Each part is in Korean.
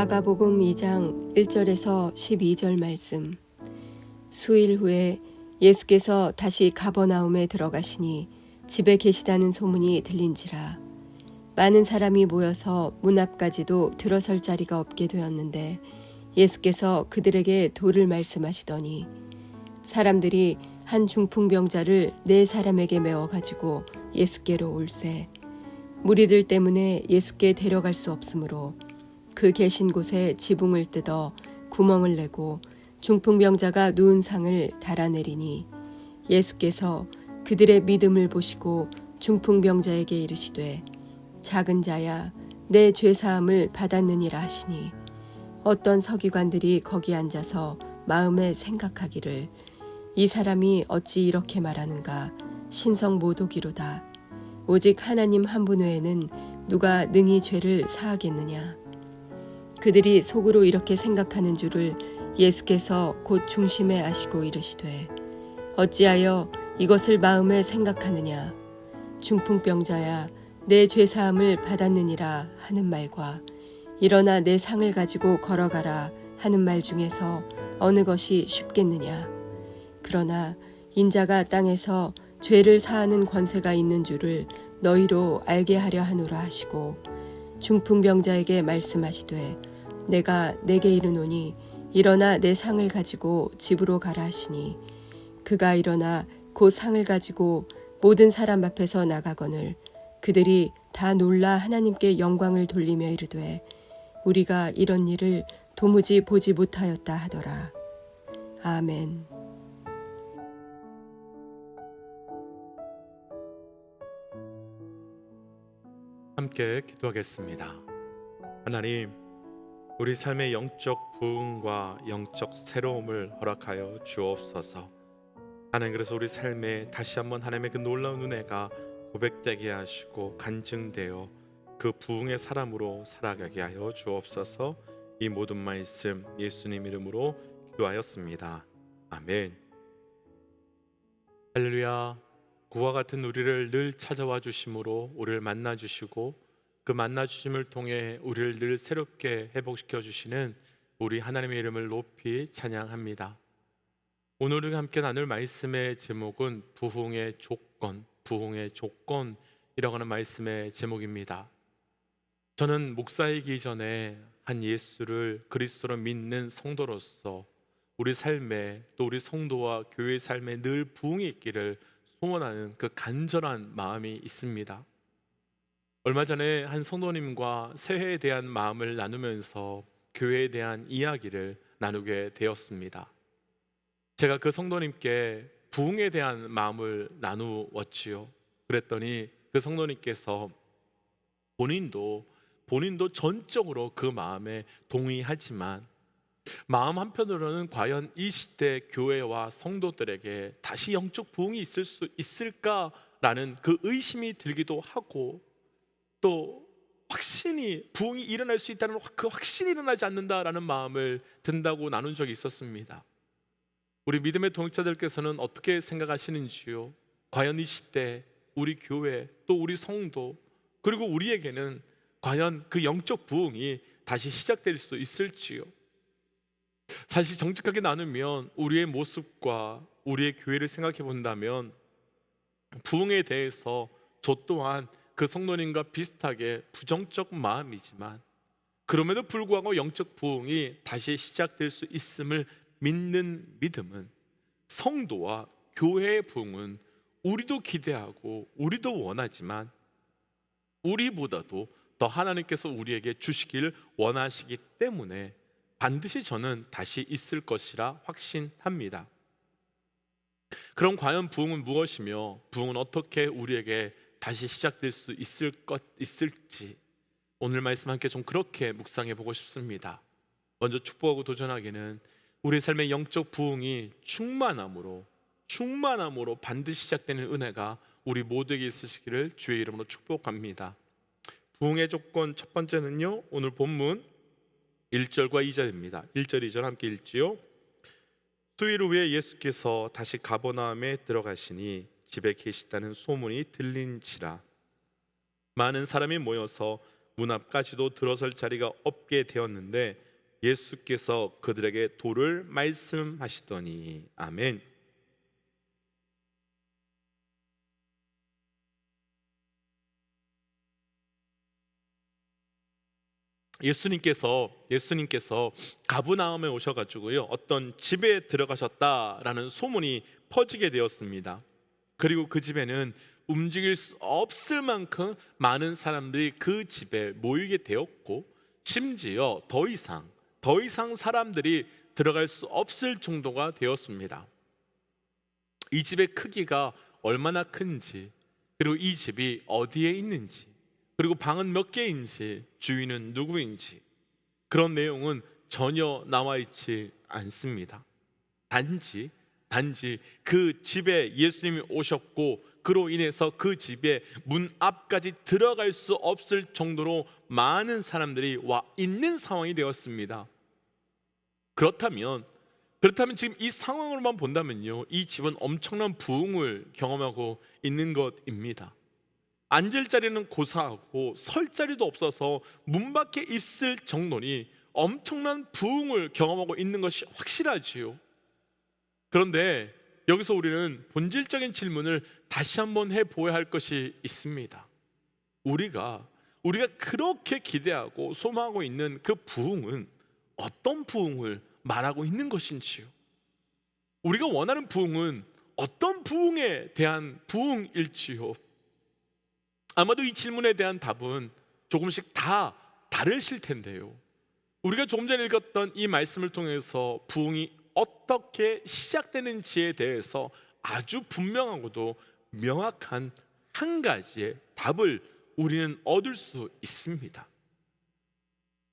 마가복음 2장 1절에서 12절 말씀. 수일 후에 예수께서 다시 가버나움에 들어가시니 집에 계시다는 소문이 들린지라. 많은 사람이 모여서 문 앞까지도 들어설 자리가 없게 되었는데 예수께서 그들에게 도를 말씀하시더니 사람들이 한 중풍병자를 4사람에게 메워 가지고 예수께로 올세. 무리들 때문에 예수께 데려갈 수 없으므로 그 계신 곳에 지붕을 뜯어 구멍을 내고 중풍병자가 누운 상을 달아내리니 예수께서 그들의 믿음을 보시고 중풍병자에게 이르시되 작은 자야 내 죄사함을 받았느니라 하시니 어떤 서기관들이 거기 앉아서 마음에 생각하기를 이 사람이 어찌 이렇게 말하는가 신성 모독이로다. 오직 하나님 한 분 외에는 누가 능히 죄를 사하겠느냐. 그들이 속으로 이렇게 생각하는 줄을 예수께서 곧 중심에 아시고 이르시되 어찌하여 이것을 마음에 생각하느냐. 중풍병자야 내 죄사함을 받았느니라 하는 말과 일어나 내 상을 가지고 걸어가라 하는 말 중에서 어느 것이 쉽겠느냐. 그러나 인자가 땅에서 죄를 사하는 권세가 있는 줄을 너희로 알게 하려 하노라 하시고 중풍병자에게 말씀하시되 내가 내게 이르노니 일어나 내 상을 가지고 집으로 가라 하시니 그가 일어나 그 상을 가지고 모든 사람 앞에서 나가거늘 그들이 다 놀라 하나님께 영광을 돌리며 이르되 우리가 이런 일을 도무지 보지 못하였다 하더라. 아멘. 함께 기도하겠습니다. 하나님, 우리 삶의 영적 부흥과 영적 새로움을 허락하여 주옵소서. 하나님, 그래서 우리 삶에 다시 한번 하나님의 그 놀라운 은혜가 고백되게 하시고 간증되어 그 부흥의 사람으로 살아가게 하여 주옵소서. 이 모든 말씀 예수님 이름으로 기도하였습니다. 아멘. 할렐루야. 그와 같은 우리를 늘 찾아와 주심으로 우리를 만나 주시고 그 만나 주심을 통해 우리를 늘 새롭게 회복시켜 주시는 우리 하나님의 이름을 높이 찬양합니다. 오늘 우리가 함께 나눌 말씀의 제목은 부흥의 조건, 부흥의 조건이라고 하는 말씀의 제목입니다. 저는 목사이기 전에 한 예수를 그리스도로 믿는 성도로서 우리 삶에 또 우리 성도와 교회의 삶에 늘 부흥이 있기를 소원하는 그 간절한 마음이 있습니다. 얼마 전에 한 성도님과 새해에 대한 마음을 나누면서 교회에 대한 이야기를 나누게 되었습니다. 제가 그 성도님께 부흥에 대한 마음을 나누었지요. 그랬더니 그 성도님께서 본인도 전적으로 그 마음에 동의하지만 마음 한편으로는 과연 이 시대 교회와 성도들에게 다시 영적 부흥이 있을 수 있을까라는 그 의심이 들기도 하고 또 확신이 부흥이 일어날 수 있다는 그 확신이 일어나지 않는다라는 마음을 든다고 나눈 적이 있었습니다. 우리 믿음의 동역자들께서는 어떻게 생각하시는지요? 과연 이 시대 우리 교회 또 우리 성도 그리고 우리에게는 과연 그 영적 부흥이 다시 시작될 수 있을지요? 사실 정직하게 나누면 우리의 모습과 우리의 교회를 생각해 본다면 부흥에 대해서 저 또한 그 성도님과 비슷하게 부정적 마음이지만 그럼에도 불구하고 영적 부흥이 다시 시작될 수 있음을 믿는 믿음은 성도와 교회의 부흥은 우리도 기대하고 우리도 원하지만 우리보다도 더 하나님께서 우리에게 주시기를 원하시기 때문에 반드시 저는 다시 있을 것이라 확신합니다. 그럼 과연 부흥은 무엇이며 부흥은 어떻게 우리에게 다시 시작될 수 있을지 오늘 말씀 함께 좀 그렇게 묵상해 보고 싶습니다. 먼저 축복하고 도전하기는 우리 삶의 영적 부흥이 충만함으로 반드시 시작되는 은혜가 우리 모두에게 있으시기를 주의 이름으로 축복합니다. 부흥의 조건 첫 번째는요, 오늘 본문 1절과 2절입니다. 1절 2절 함께 읽지요. 수일 후에 예수께서 다시 가버나움에 들어가시니 집에 계시다는 소문이 들린지라. 많은 사람이 모여서 문 앞까지도 들어설 자리가 없게 되었는데 예수께서 그들에게 도를 말씀하시더니 아멘. 예수님께서 가브나움에 오셔가지고요, 어떤 집에 들어가셨다라는 소문이 퍼지게 되었습니다. 그리고 그 집에는 움직일 수 없을 만큼 많은 사람들이 그 집에 모이게 되었고, 심지어 더 이상 사람들이 들어갈 수 없을 정도가 되었습니다. 이 집의 크기가 얼마나 큰지, 그리고 이 집이 어디에 있는지, 그리고 방은 몇 개인지, 주인은 누구인지, 그런 내용은 전혀 나와 있지 않습니다. 단지 그 집에 예수님이 오셨고, 그로 인해서 그 집에 문 앞까지 들어갈 수 없을 정도로 많은 사람들이 와 있는 상황이 되었습니다. 그렇다면 지금 이 상황으로만 본다면요, 이 집은 엄청난 부흥을 경험하고 있는 것입니다. 앉을 자리는 고사하고 설 자리도 없어서 문 밖에 있을 정도니 엄청난 부흥을 경험하고 있는 것이 확실하지요. 그런데 여기서 우리는 본질적인 질문을 다시 한번 해보아야 할 것이 있습니다. 우리가 그렇게 기대하고 소망하고 있는 그 부흥은 어떤 부흥을 말하고 있는 것인지요? 우리가 원하는 부흥은 어떤 부흥에 대한 부흥일지요? 아마도 이 질문에 대한 답은 조금씩 다 다르실 텐데요, 우리가 조금 전에 읽었던 이 말씀을 통해서 부흥이 어떻게 시작되는지에 대해서 아주 분명하고도 명확한 한 가지의 답을 우리는 얻을 수 있습니다.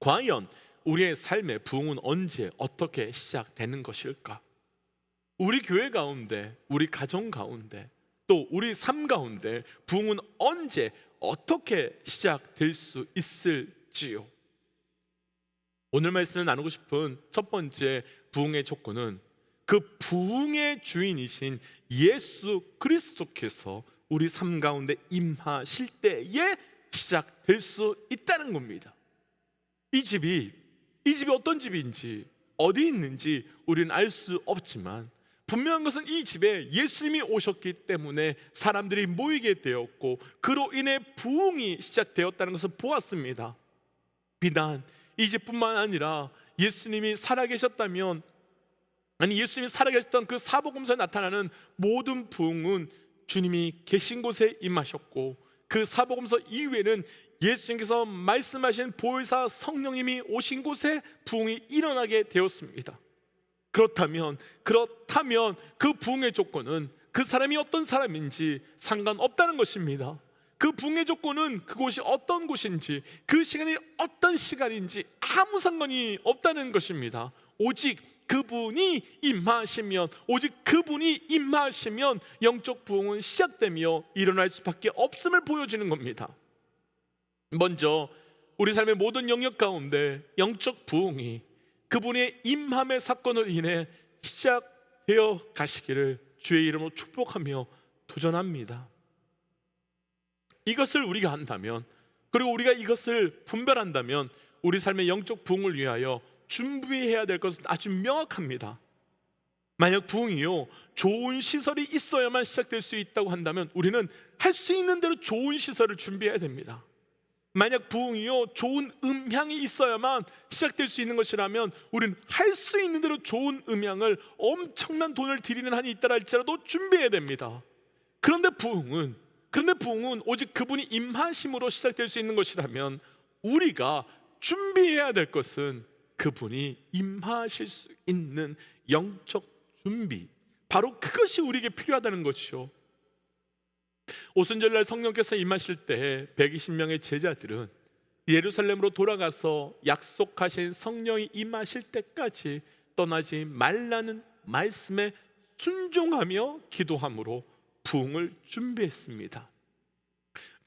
과연 우리의 삶의 부흥은 언제 어떻게 시작되는 것일까? 우리 교회 가운데, 우리 가정 가운데, 또 우리 삶 가운데 부흥은 언제 어떻게 시작될 수 있을지요? 오늘 말씀을 나누고 싶은 첫 번째 부흥의 조건은 그 부흥의 주인이신 예수 그리스도께서 우리 삶 가운데 임하실 때에 시작될 수 있다는 겁니다. 이 집이 어떤 집인지, 어디 있는지 우리는 알 수 없지만 분명한 것은 이 집에 예수님이 오셨기 때문에 사람들이 모이게 되었고, 그로 인해 부흥이 시작되었다는 것을 보았습니다. 비단 이 집뿐만 아니라 예수님이 살아계셨던 그 사복음서에 나타나는 모든 부흥은 주님이 계신 곳에 임하셨고, 그 사복음서 이후에는 예수님께서 말씀하신 보혜사 성령님이 오신 곳에 부흥이 일어나게 되었습니다. 그렇다면 그 부흥의 조건은 그 사람이 어떤 사람인지 상관없다는 것입니다. 그 부흥의 조건은 그곳이 어떤 곳인지, 그 시간이 어떤 시간인지 아무 상관이 없다는 것입니다. 오직 그분이 임하시면 영적 부흥은 시작되며 일어날 수밖에 없음을 보여주는 겁니다. 먼저 우리 삶의 모든 영역 가운데 영적 부흥이 그분의 임함의 사건으로 인해 시작되어 가시기를 주의 이름으로 축복하며 도전합니다. 이것을 우리가 한다면, 그리고 우리가 이것을 분별한다면 우리 삶의 영적 부흥을 위하여 준비해야 될 것은 아주 명확합니다. 만약 부흥이요, 좋은 시설이 있어야만 시작될 수 있다고 한다면 우리는 할 수 있는 대로 좋은 시설을 준비해야 됩니다. 만약 부흥이요, 좋은 음향이 있어야만 시작될 수 있는 것이라면 우리는 할 수 있는 대로 좋은 음향을 엄청난 돈을 들이는 한이 있다 할지라도 준비해야 됩니다. 그런데 부흥은 오직 그분이 임하심으로 시작될 수 있는 것이라면 우리가 준비해야 될 것은 그분이 임하실 수 있는 영적 준비, 바로 그것이 우리에게 필요하다는 것이죠. 오순절날 성령께서 임하실 때 120명의 제자들은 예루살렘으로 돌아가서 약속하신 성령이 임하실 때까지 떠나지 말라는 말씀에 순종하며 기도함으로 부흥을 준비했습니다.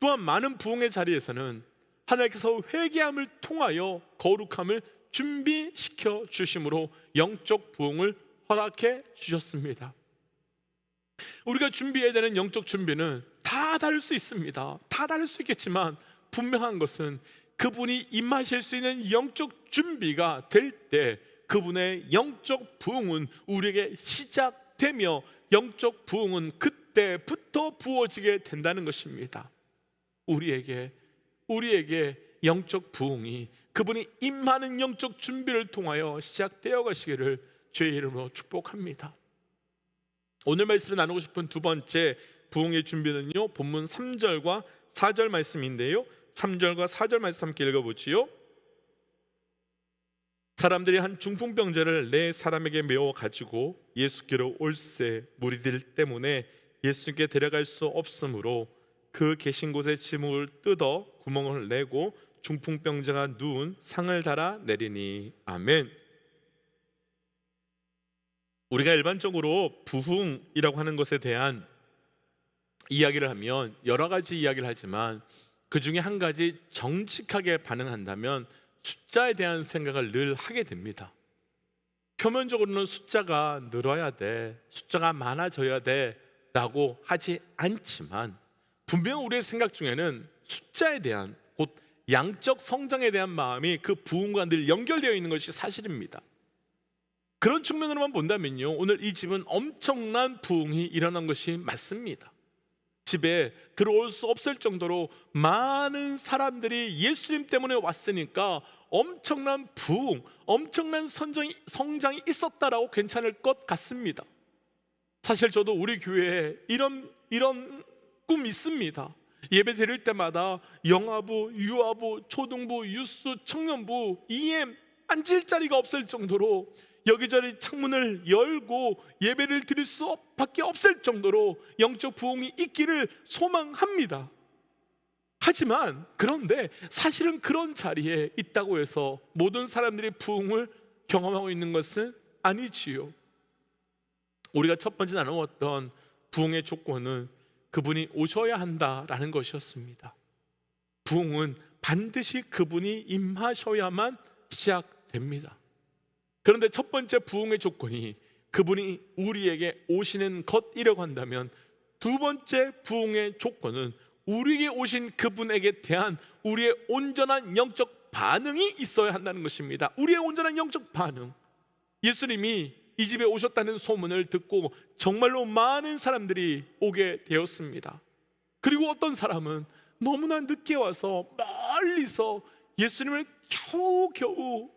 또한 많은 부흥의 자리에서는 하나님께서 회개함을 통하여 거룩함을 준비시켜 주심으로 영적 부흥을 허락해 주셨습니다. 우리가 준비해야 되는 영적 준비는 다 다를 수 있습니다. 다 다를 수 있겠지만 분명한 것은 그분이 임하실 수 있는 영적 준비가 될 때 그분의 영적 부흥은 우리에게 시작되며 영적 부흥은 그때부터 부어지게 된다는 것입니다. 우리에게 영적 부흥이 그분이 임하는 영적 준비를 통하여 시작되어 가시기를 주의 이름으로 축복합니다. 오늘 말씀을 나누고 싶은 두 번째 부흥의 준비는요, 본문 3절과 4절 말씀인데요, 3절과 4절 말씀 함께 읽어보지요. 사람들이 한 중풍병자를 네 사람에게 메워 가지고 예수께로 올세 무리들 때문에 예수께 데려갈 수 없으므로 그 계신 곳에 지붕을 뜯어 구멍을 내고 중풍병자가 누운 상을 달아 내리니. 아멘. 우리가 일반적으로 부흥이라고 하는 것에 대한 이야기를 하면 여러 가지 이야기를 하지만 그 중에 한 가지 정직하게 반응한다면 숫자에 대한 생각을 늘 하게 됩니다. 표면적으로는 숫자가 늘어야 돼, 숫자가 많아져야 돼 라고 하지 않지만 분명 우리의 생각 중에는 숫자에 대한, 곧 양적 성장에 대한 마음이 그 부흥과 늘 연결되어 있는 것이 사실입니다. 그런 측면으로만 본다면요, 오늘 이 집은 엄청난 부흥이 일어난 것이 맞습니다. 집에 들어올 수 없을 정도로 많은 사람들이 예수님 때문에 왔으니까 엄청난 부흥, 엄청난 성장이 있었다라고 괜찮을 것 같습니다. 사실 저도 우리 교회에 이런 꿈 있습니다. 예배 드릴 때마다 영아부, 유아부, 초등부, 유스, 청년부, EM 앉을 자리가 없을 정도로 여기저기 창문을 열고 예배를 드릴 수밖에 없을 정도로 영적 부흥이 있기를 소망합니다. 하지만 그런데 사실은 그런 자리에 있다고 해서 모든 사람들이 부흥을 경험하고 있는 것은 아니지요. 우리가 첫 번째 나누었던 부흥의 조건은 그분이 오셔야 한다라는 것이었습니다. 부흥은 반드시 그분이 임하셔야만 시작됩니다. 그런데 첫 번째 부흥의 조건이 그분이 우리에게 오시는 것이라고 한다면 두 번째 부흥의 조건은 우리에게 오신 그분에게 대한 우리의 온전한 영적 반응이 있어야 한다는 것입니다. 우리의 온전한 영적 반응. 예수님이 이 집에 오셨다는 소문을 듣고 정말로 많은 사람들이 오게 되었습니다. 그리고 어떤 사람은 너무나 늦게 와서 멀리서 예수님을 겨우겨우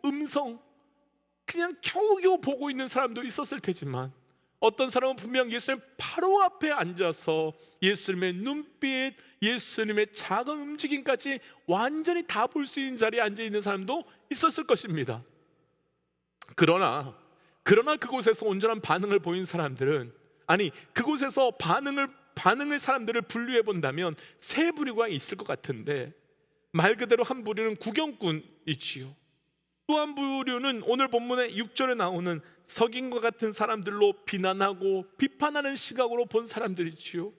그냥 겨우겨우 보고 있는 사람도 있었을 테지만 어떤 사람은 분명 예수님 바로 앞에 앉아서 예수님의 눈빛, 예수님의 작은 움직임까지 완전히 다 볼 수 있는 자리에 앉아 있는 사람도 있었을 것입니다. 그러나 그곳에서 온전한 반응을 보인 사람들은, 아니 그곳에서 반응의 사람들을 분류해 본다면 세 부류가 있을 것 같은데, 말 그대로 한 부류는 구경꾼이지요. 또 한 부류는 오늘 본문의 6절에 나오는 석인과 같은 사람들로 비난하고 비판하는 시각으로 본 사람들이지요.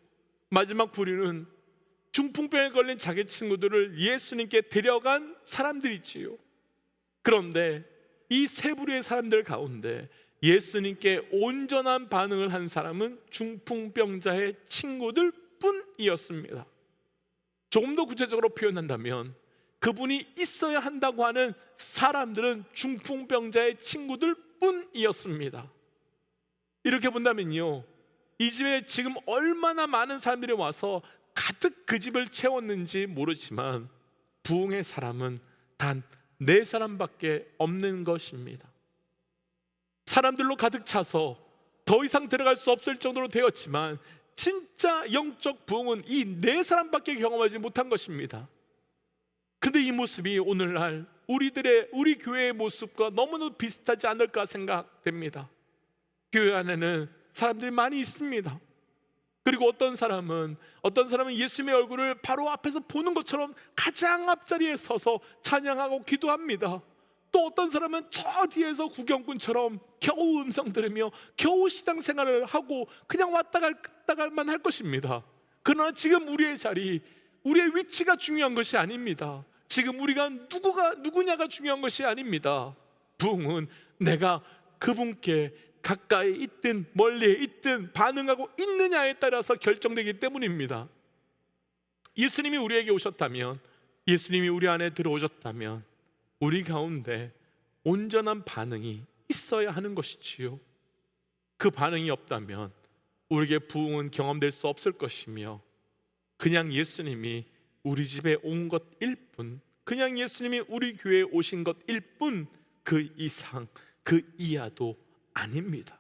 마지막 부류는 중풍병에 걸린 자기 친구들을 예수님께 데려간 사람들이지요. 그런데 이 세 부류의 사람들 가운데 예수님께 온전한 반응을 한 사람은 중풍병자의 친구들 뿐이었습니다. 조금 더 구체적으로 표현한다면 그분이 있어야 한다고 하는 사람들은 중풍병자의 친구들 뿐이었습니다. 이렇게 본다면요, 이 집에 지금 얼마나 많은 사람들이 와서 가득 그 집을 채웠는지 모르지만 부흥의 사람은 단 4사람밖에 없는 것입니다. 사람들로 가득 차서 더 이상 들어갈 수 없을 정도로 되었지만 진짜 영적 부흥은 이 4사람밖에 경험하지 못한 것입니다. 근데 이 모습이 오늘날 우리 교회의 모습과 너무너무 비슷하지 않을까 생각됩니다. 교회 안에는 사람들이 많이 있습니다. 그리고 어떤 사람은 예수님의 얼굴을 바로 앞에서 보는 것처럼 가장 앞자리에 서서 찬양하고 기도합니다. 또 어떤 사람은 저 뒤에서 구경꾼처럼 겨우 음성 들으며 겨우 신앙생활을 하고 그냥 왔다 갈만 할 것입니다. 그러나 지금 우리의 자리, 우리의 위치가 중요한 것이 아닙니다. 지금 우리가 누구냐가 중요한 것이 아닙니다. 부흥은 내가 그분께 가까이 있든 멀리에 있든 반응하고 있느냐에 따라서 결정되기 때문입니다. 예수님이 우리에게 오셨다면 예수님이 우리 안에 들어오셨다면 우리 가운데 온전한 반응이 있어야 하는 것이지요. 그 반응이 없다면 우리에게 부흥은 경험될 수 없을 것이며, 그냥 예수님이 우리 집에 온 것일 뿐, 그냥 예수님이 우리 교회에 오신 것일 뿐, 그 이상 그 이하도 아닙니다.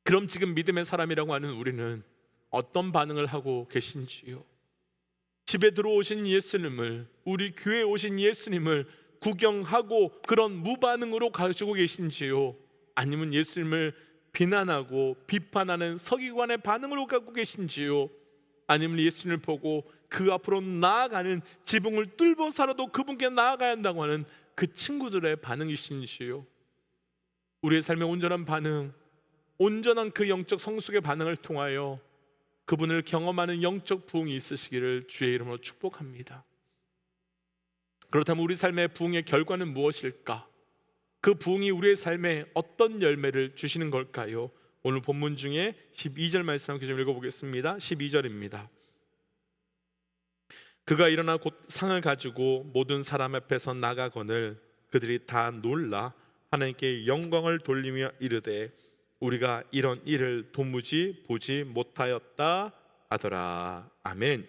그럼 지금 믿음의 사람이라고 하는 우리는 어떤 반응을 하고 계신지요? 집에 들어오신 예수님을, 우리 교회에 오신 예수님을 구경하고 그런 무반응으로 가지고 계신지요? 아니면 예수님을 비난하고 비판하는 서기관의 반응으로 갖고 계신지요? 아니면 예수님을 보고 그 앞으로 나아가는, 지붕을 뚫고서라도 그분께 나아가야 한다고 하는 그 친구들의 반응이신지요? 우리의 삶의 온전한 반응, 온전한 그 영적 성숙의 반응을 통하여 그분을 경험하는 영적 부흥이 있으시기를 주의 이름으로 축복합니다. 그렇다면 우리 삶의 부흥의 결과는 무엇일까? 그 부흥이 우리의 삶에 어떤 열매를 주시는 걸까요? 오늘 본문 중에 12절 말씀 함께 좀 읽어보겠습니다. 12절입니다. 그가 일어나 곧 상을 가지고 모든 사람 앞에서 나가거늘 그들이 다 놀라 하나님께 영광을 돌리며 이르되 우리가 이런 일을 도무지 보지 못하였다 하더라. 아멘.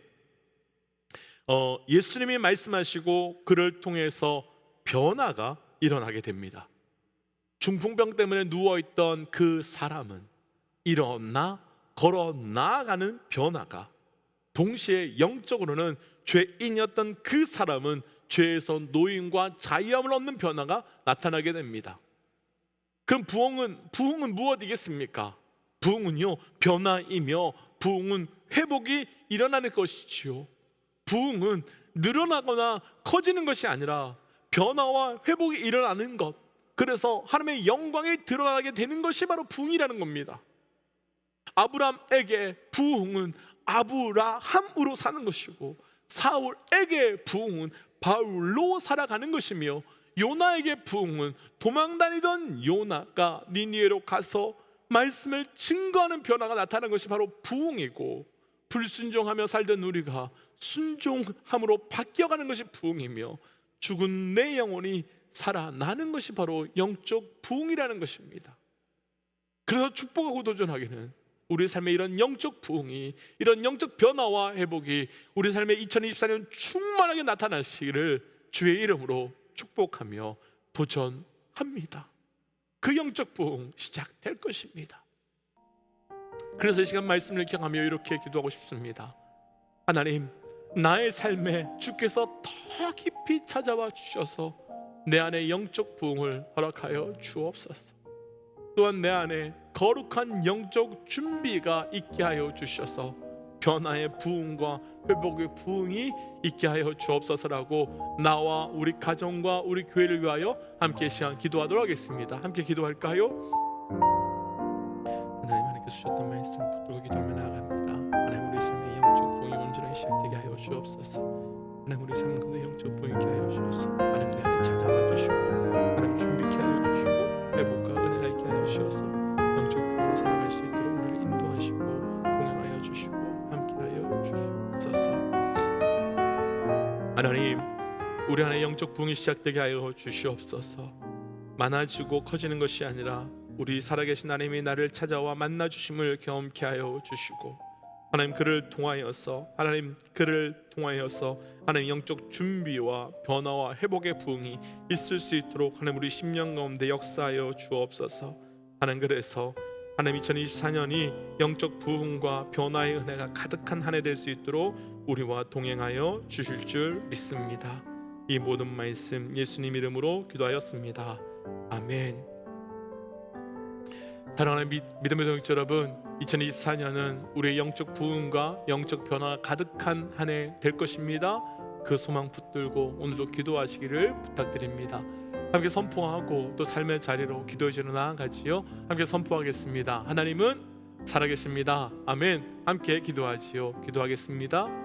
예수님이 말씀하시고 그를 통해서 변화가 일어나게 됩니다. 중풍병 때문에 누워있던 그 사람은 일어나 걸어 나아가는 변화가, 동시에 영적으로는 죄인이었던 그 사람은 죄에서 노임과 자유함을 얻는 변화가 나타나게 됩니다. 그럼 부흥은 무엇이겠습니까? 부흥은요, 변화이며 부흥은 회복이 일어나는 것이지요. 부흥은 늘어나거나 커지는 것이 아니라 변화와 회복이 일어나는 것, 그래서 하나님의 영광이 드러나게 되는 것이 바로 부흥이라는 겁니다. 아브람에게 부흥은 아브라함으로 사는 것이고, 사울에게 부흥은 바울로 살아가는 것이며, 요나에게 부흥은 도망다니던 요나가 니느웨로 가서 말씀을 증거하는 변화가 나타나는 것이 바로 부흥이고, 불순종하며 살던 우리가 순종함으로 바뀌어가는 것이 부흥이며, 죽은 내 영혼이 살아나는 것이 바로 영적 부흥이라는 것입니다. 그래서 축복하고 도전하기는 우리 삶에 이런 영적 부흥이, 이런 영적 변화와 회복이 우리 삶에 2024년 충만하게 나타나시기를 주의 이름으로 축복하며 도전합니다. 그 영적 부흥 시작될 것입니다. 그래서 이 시간 말씀을 기억하며 이렇게 기도하고 싶습니다. 하나님, 나의 삶에 주께서 더 깊이 찾아와 주셔서 내 안에 영적 부흥을 허락하여 주옵소서. 또한 내 안에 거룩한 영적 준비가 있게 하여 주셔서 변화의 부흥과 회복의 부흥이 있게 하여 주옵소서라고 나와 우리 가정과 우리 교회를 위하여 함께 시간 기도하도록 하겠습니다. 함께 기도할까요? 하나님, 하나님께서 주셨던 말씀 붙들고 기도하며 나아갑니다. 하나님, 우리 삶의 영적 부흥이 온전하게 시작되게 하여 주옵소서. 하나님, 우리 삶 가운데 영적 부흥이 있게 하여 주옵소서. 하나님, 내 안에 찾아와 주시고 하나님 준비케 하여 주시고 회복과 은혜가 있게 하여 주셔서 영적 부흥으로 살아갈 수 있도록 우리를 인도하시고 동행하여 주시고 함께하여 주시옵소서. 하나님, 우리 안에 영적 부흥이 시작되게 하여 주시옵소서. 많아지고 커지는 것이 아니라 우리 살아계신 하나님이 나를 찾아와 만나 주심을 경험케 하여 주시고, 하나님 그를 통하여서 하나님 영적 준비와 변화와 회복의 부흥이 있을 수 있도록 하나님 우리 심령 가운데 역사하여 주옵소서. 하나님, 그래서 하나님 2024년이 영적 부흥과 변화의 은혜가 가득한 한 해 될 수 있도록 우리와 동행하여 주실 줄 믿습니다. 이 모든 말씀 예수님 이름으로 기도하였습니다. 아멘. 사랑하는 믿음의 동역자 여러분, 2024년은 우리의 영적 부흥과 영적 변화가 가득한 한 해 될 것입니다. 그 소망 붙들고 오늘도 기도하시기를 부탁드립니다. 함께 선포하고 또 삶의 자리로 기도의 자리로 나아가지요. 함께 선포하겠습니다. 하나님은 살아계십니다. 아멘. 함께 기도하지요. 기도하겠습니다.